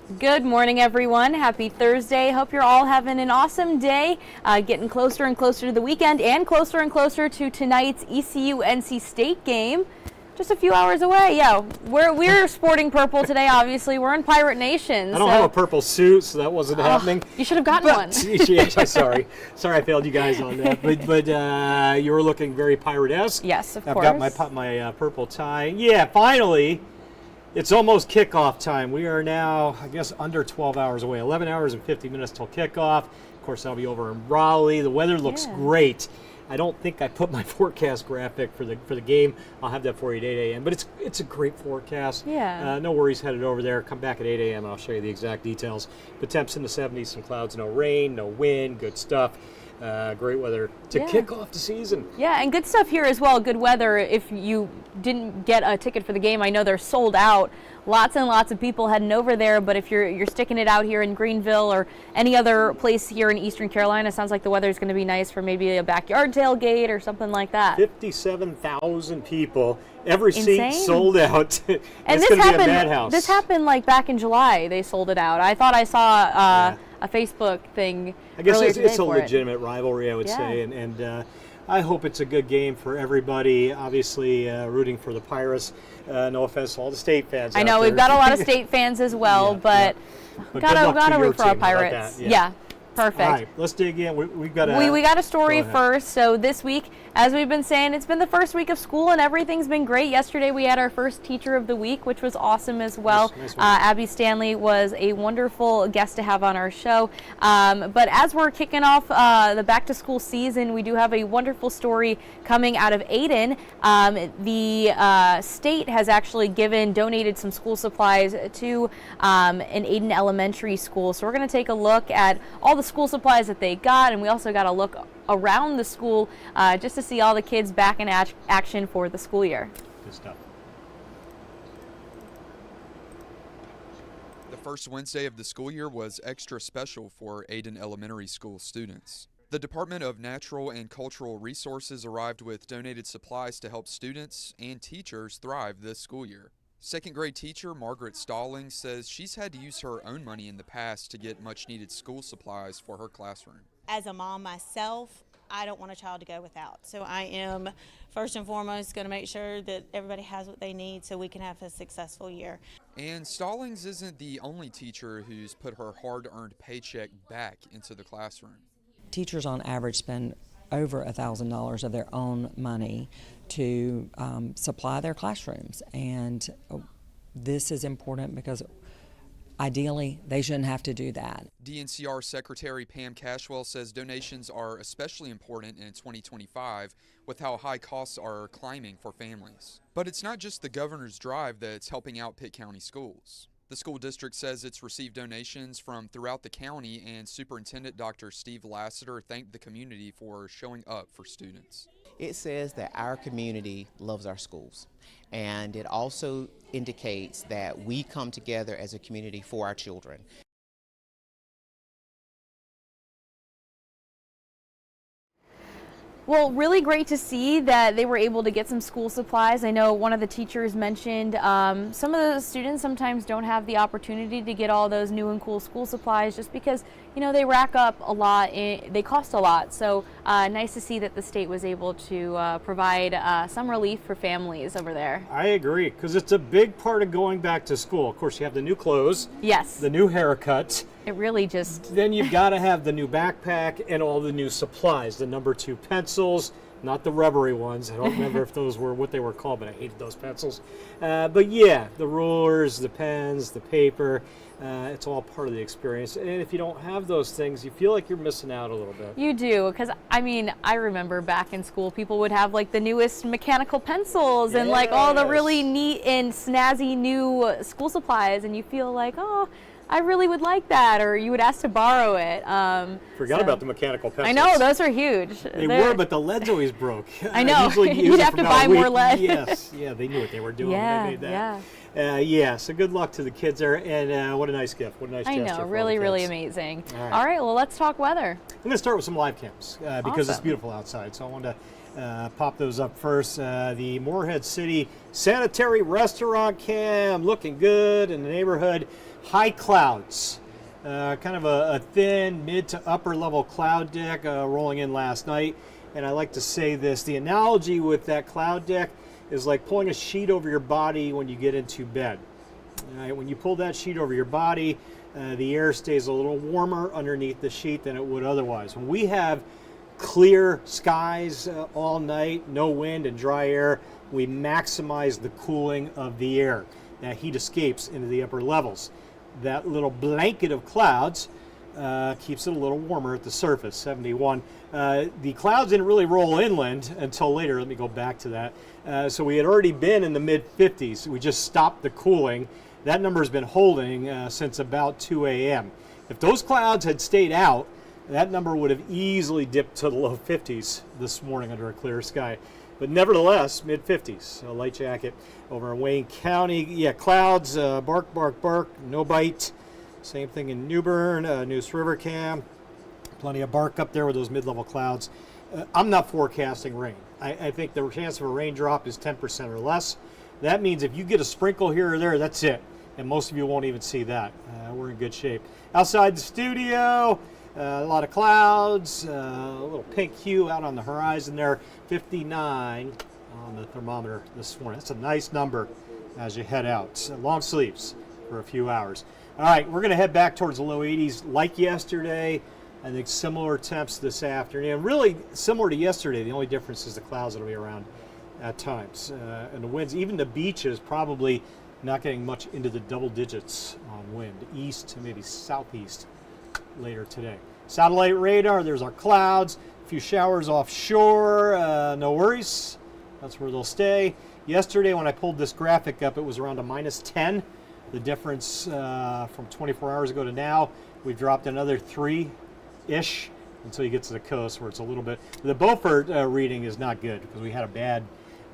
Good morning, everyone. Happy Thursday. Hope you're all having an awesome day. Getting closer and closer to the weekend and closer to tonight's ECU-NC State game. Just a few hours away. Yeah, we're sporting purple today, obviously. We're in Pirate Nation. I don't have a purple suit, so that wasn't happening. You should have gotten one. Yeah, sorry I failed you guys on that. But you were looking very pirate-esque. Yes, of course. I've got my purple tie. Yeah, finally. It's almost kickoff time. We are now, I guess, under 12 hours away. 11 hours and 50 minutes till kickoff. Of course, I'll be over in Raleigh. The weather looks great. I don't think I put my forecast graphic for the game. I'll have that for you at 8 a.m. But it's a great forecast. Yeah. No worries headed over there. Come back at 8 a.m. and I'll show you the exact details. But temps in the 70s, some clouds, no rain, no wind, good stuff. Great weather to kick off the season. Yeah, and good stuff here as well. Good weather. If you didn't get a ticket for the game, I know they're sold out. Lots and lots of people heading over there, but if you're sticking it out here in Greenville or any other place here in Eastern Carolina, sounds like the weather is going to be nice for maybe a backyard tailgate or something like that. 57,000 people. Every Insane. seat sold out. And it's going to be a madhouse. This happened like back in July. They sold it out. I thought I saw a Facebook thing. I guess earlier it's a today legitimate rivalry, I would say, and I hope it's a good game for everybody. Obviously, rooting for the Pirates. No offense to all the state fans. I know we've got a lot of state fans as well, but gotta root for our Pirates. Yeah. Perfect. All right, let's dig in. We got a story first. So this week, as we've been saying, it's been the first week of school and everything's been great. Yesterday we had our first Teacher of the Week, which was awesome as well. Nice Abby Stanley was a wonderful guest to have on our show. But as we're kicking off the back to school season, we do have a wonderful story coming out of Ayden. The state has actually donated some school supplies to an Ayden elementary school. So we're going to take a look at all the school supplies that they got, and we also got to look around the school just to see all the kids back in action for the school year. Good stuff. The first Wednesday of the school year was extra special for Ayden Elementary School students. The Department of Natural and Cultural Resources arrived with donated supplies to help students and teachers thrive this school year. Second grade teacher Margaret Stallings says she's had to use her own money in the past to get much needed school supplies for her classroom. As a mom myself, I don't want a child to go without. So I am first and foremost going to make sure that everybody has what they need so we can have a successful year. And Stallings isn't the only teacher who's put her hard-earned paycheck back into the classroom. Teachers on average spend over $1,000 of their own money to supply their classrooms, and this is important because ideally they shouldn't have to do that. DNCR Secretary Pam Cashwell says donations are especially important in 2025 with how high costs are climbing for families. But it's not just the governor's drive that's helping out Pitt County schools. The school district says it's received donations from throughout the county, and Superintendent Dr. Steve Lassiter thanked the community for showing up for students. It says that our community loves our schools, and it also indicates that we come together as a community for our children. Well, really great to see that they were able to get some school supplies. I know one of the teachers mentioned some of the students sometimes don't have the opportunity to get all those new and cool school supplies just because, you know, they rack up a lot, they cost a lot. So nice to see that the state was able to provide some relief for families over there. I agree, because it's a big part of going back to school. Of course, you have the new clothes. Yes. The new haircut. It really just... Then you've got to have the new backpack and all the new supplies. The number 2 pencils, not the rubbery ones. I don't remember if those were what they were called, but I hated those pencils. But yeah, the rulers, the pens, the paper, it's all part of the experience. And if you don't have those things, you feel like you're missing out a little bit. You do, because I mean, I remember back in school, people would have like the newest mechanical pencils and like all the really neat and snazzy new school supplies, and you feel like, oh, I really would like that, or you would ask to borrow it. Forgot about the mechanical pencils. I know, those are huge. They were, but the leads always broke. I know, you'd have to buy more lead. Yes, yeah, they knew what they were doing when they made that. Yeah. So good luck to the kids there, and what a nice gift. What a nice gesture. I know, really, really amazing. All right, well, let's talk weather. I'm going to start with some live cams because it's beautiful outside, so I wanted to pop those up first. The Morehead City Sanitary Restaurant Cam, looking good in the neighborhood. high clouds. Kind of a thin mid to upper level cloud deck rolling in last night. And I like to say this, the analogy with that cloud deck is like pulling a sheet over your body when you get into bed. When you pull that sheet over your body, the air stays a little warmer underneath the sheet than it would otherwise. When we have clear skies all night, no wind and dry air, we maximize the cooling of the air. That heat escapes into the upper levels. That little blanket of clouds keeps it a little warmer at the surface, 71. The clouds didn't really roll inland until later. Let me go back to that. So we had already been in the mid-50s. We just stopped the cooling. That number has been holding since about 2 a.m. If those clouds had stayed out, that number would have easily dipped to the low 50s this morning under a clear sky. But nevertheless, mid-50s, a light jacket over in Wayne County. Yeah, clouds, bark, bark, bark, no bite. Same thing in New Bern, Neuse River Cam. Plenty of bark up there with those mid-level clouds. I'm not forecasting rain. I think the chance of a raindrop is 10% or less. That means if you get a sprinkle here or there, that's it. And most of you won't even see that. We're in good shape. Outside the studio, a lot of clouds, a little pink hue out on the horizon there, 59 on the thermometer this morning. That's a nice number as you head out. Long sleeves for a few hours. All right, we're going to head back towards the low 80s like yesterday. I think similar temps this afternoon. Really similar to yesterday. The only difference is the clouds that will be around at times. And the winds, even the beaches, probably not getting much into the double digits on wind. East to maybe southeast later today. Satellite radar, there's our clouds, a few showers offshore, no worries, that's where they'll stay. Yesterday when I pulled this graphic up, it was around a -10. The difference from 24 hours ago to now, we've dropped another 3-ish until you get to the coast where it's a little bit. The Beaufort reading is not good because we had a bad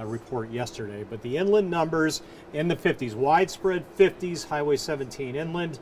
report yesterday, but the inland numbers in the 50s, widespread 50s, Highway 17 inland.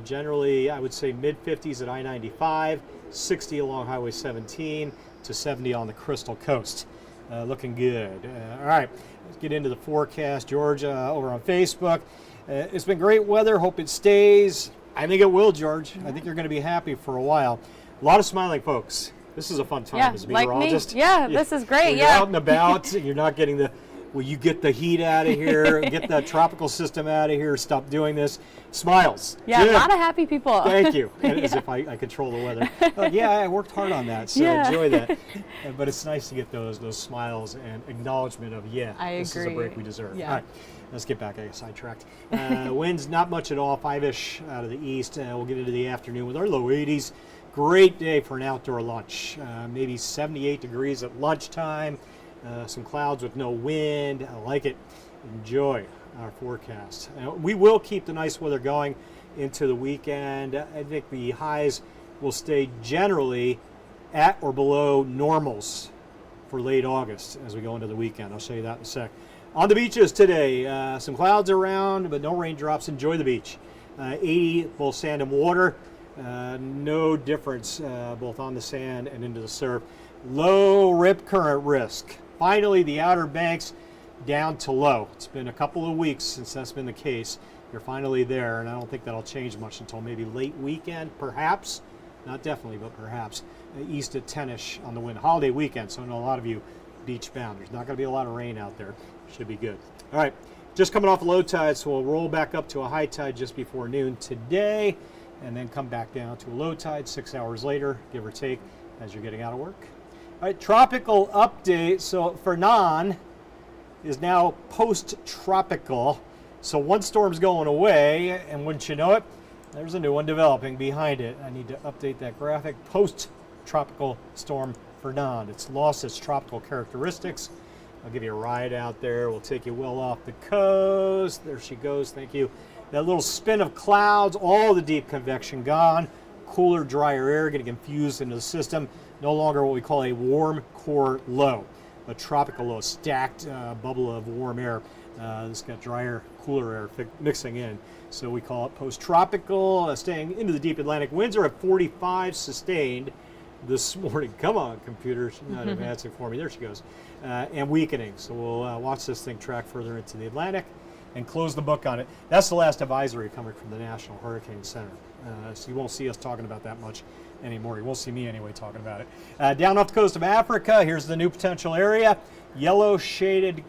Generally, I would say mid-50s at I-95, 60 along Highway 17 to 70 on the Crystal Coast. Looking good. All right, let's get into the forecast. George over on Facebook. It's been great weather. Hope it stays. I think it will, George. I think you're going to be happy for a while. A lot of smiling folks. This is a fun time as a meteorologist. Like me. Yeah, this is great. You're out and about. You're not getting the, well, you get the heat out of here, get that tropical system out of here, stop doing this. Smiles. Yeah, Good. A lot of happy people. Thank you. As if I control the weather. Yeah, I worked hard on that, so enjoy that. But it's nice to get those smiles and acknowledgement of, this is a break we deserve. Yeah. All right, let's get back. I got sidetracked. Winds not much at all, 5-ish out of the east. We'll get into the afternoon with our low 80s. Great day for an outdoor lunch. Maybe 78 degrees at lunchtime. Some clouds with no wind. I like it. Enjoy our forecast. We will keep the nice weather going into the weekend. I think the highs will stay generally at or below normals for late August as we go into the weekend. I'll show you that in a sec. On the beaches today, some clouds around, but no raindrops. Enjoy the beach. 80 both sand and water. No difference both on the sand and into the surf. Low rip current risk. Finally, the Outer Banks down to low. It's been a couple of weeks since that's been the case. You're finally there, and I don't think that'll change much until maybe late weekend, perhaps. Not definitely, but perhaps. East at 10-ish on the wind. Holiday weekend, so I know a lot of you beach bound. There's not going to be a lot of rain out there. Should be good. All right, just coming off a low tide, so we'll roll back up to a high tide just before noon today, and then come back down to a low tide 6 hours later, give or take, as you're getting out of work. All right, tropical update. So Fernand is now post-tropical. So one storm's going away, and wouldn't you know it, there's a new one developing behind it. I need to update that graphic. Post-tropical storm Fernand. It's lost its tropical characteristics. I'll give you a ride out there. We'll take you well off the coast. There she goes. Thank you. That little spin of clouds, all the deep convection gone. Cooler, drier air getting infused into the system. No longer what we call a warm core low, a tropical low, stacked bubble of warm air. This got drier, cooler air mixing in. So we call it post-tropical, staying into the deep Atlantic. Winds are at 45 sustained this morning. Come on, computer, she's not advancing for me. There she goes. And weakening. So we'll watch this thing track further into the Atlantic. and close the book on it. That's the last advisory coming from the National Hurricane Center. So you won't see us talking about that much anymore. You won't see me anyway talking about it. Down off the coast of Africa, here's the new potential area. Yellow shaded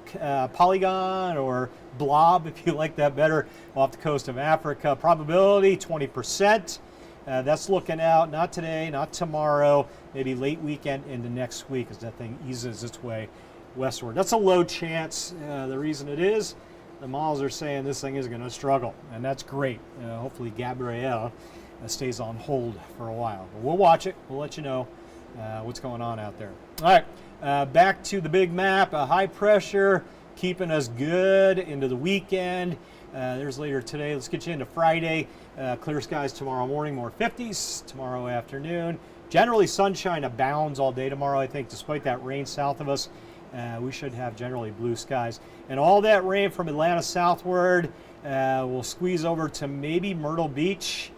polygon or blob, if you like that better, off the coast of Africa. Probability 20%. That's looking out, not today, not tomorrow, maybe late weekend into next week as that thing eases its way westward. That's a low chance. The reason it is, the models are saying this thing is going to struggle, and that's great. Hopefully Gabrielle stays on hold for a while. But we'll watch it. We'll let you know what's going on out there. All right, back to the big map. High pressure keeping us good into the weekend. There's later today. Let's get you into Friday. Clear skies tomorrow morning, more 50s. Tomorrow afternoon, generally sunshine abounds all day tomorrow, I think, despite that rain south of us. We should have generally blue skies. And all that rain from Atlanta southward will squeeze over to maybe Myrtle Beach.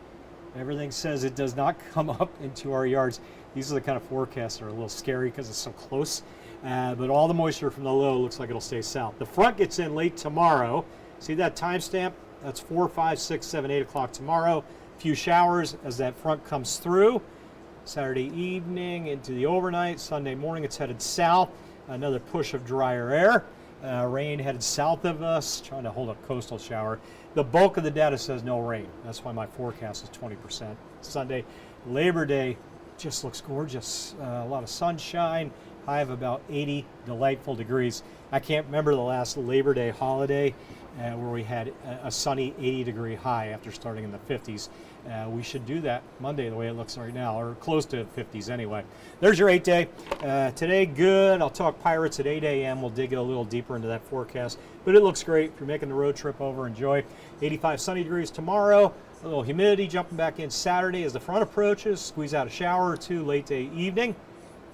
Everything says it does not come up into our yards. These are the kind of forecasts that are a little scary because it's so close. But all the moisture from the low looks like it'll stay south. The front gets in late tomorrow. See that timestamp? That's 4, 5, 6, 7, 8 o'clock tomorrow. A few showers as that front comes through. Saturday evening into the overnight. Sunday morning it's headed south. Another push of drier air. Rain headed south of us, trying to hold a coastal shower. The bulk of the data says no rain. That's why my forecast is 20%. Sunday, Labor Day, just looks gorgeous. A lot of sunshine, high of about 80 delightful degrees. I can't remember the last Labor Day holiday where we had a sunny 80-degree high after starting in the 50s. We should do that Monday the way it looks right now, or close to 50s anyway. There's your 8-day. Today, good. I'll talk Pirates at 8 a.m. We'll dig a little deeper into that forecast. But it looks great. If you're making the road trip over, enjoy. 85 sunny degrees tomorrow. A little humidity jumping back in Saturday as the front approaches. Squeeze out a shower or two late day evening.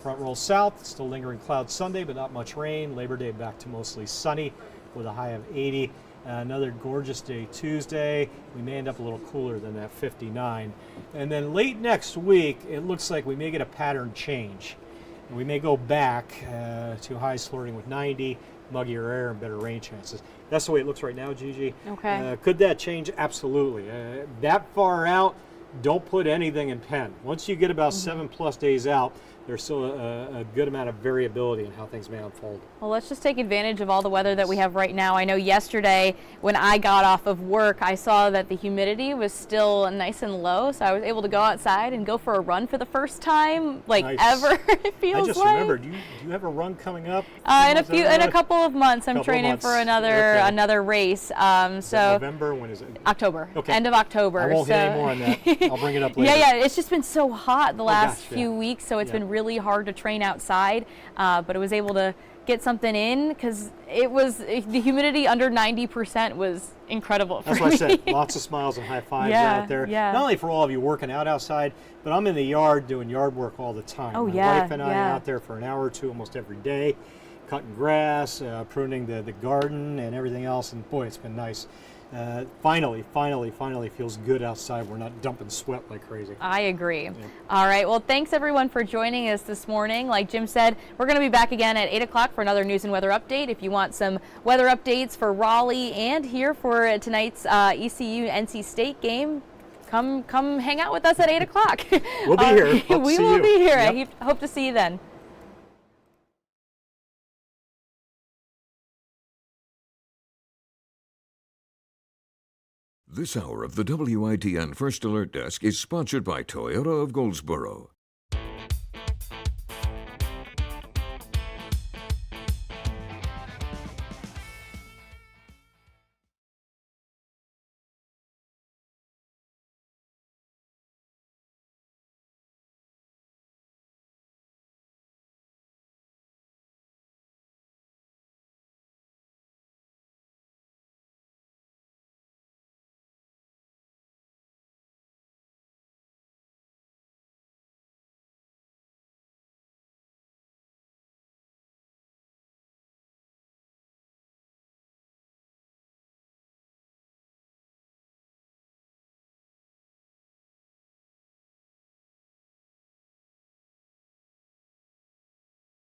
Front rolls south. Still lingering clouds Sunday, but not much rain. Labor Day back to mostly sunny with a high of 80. Another gorgeous day Tuesday. We may end up a little cooler than that 59. And then late next week, it looks like we may get a pattern change. And we may go back to highs flirting with 90, muggier air, and better rain chances. That's the way it looks right now, Gigi. Okay. Could that change? Absolutely. That far out, don't put anything in pen. Once you get about 7+ days out, there's still a good amount of variability in how things may unfold. Well, let's just take advantage of all the weather that we have right now. I know yesterday when I got off of work, I saw that the humidity was still nice and low, so I was able to go outside and go for a run for the first time, like Nice. ever. It feels I just like. remembered, do you have a run coming up? In a couple of months, I'm training for another race. Is that November? When is it? October. Okay. End of October. I won't hit any more on that. I'll bring it up later. Yeah, it's just been so hot the last gosh, few weeks, so it's Yeah. been really hard to train outside. But I was able to get something in because the humidity under 90% was incredible for That's what I me. said. Lots of smiles and high fives Yeah, out there. yeah. Not only for all of you working out outside, but I'm in the yard doing yard work all the time. Oh, My yeah, wife and I yeah. are out there for an hour or two almost every day, cutting grass, pruning the garden and everything else. And boy, it's been nice. Finally feels good outside. We're not dumping sweat like crazy. I agree. All right. Well, thanks everyone for joining us this morning. Like Jim said, we're going to be back again at 8 o'clock for another news and weather update. If you want some weather updates for Raleigh and here for tonight's ECU NC State game, come hang out with us at 8 o'clock. We'll be here. Hope to We see will you. be here. Yep. I hope to see you then. This hour of the WITN First Alert Desk is sponsored by Toyota of Goldsboro.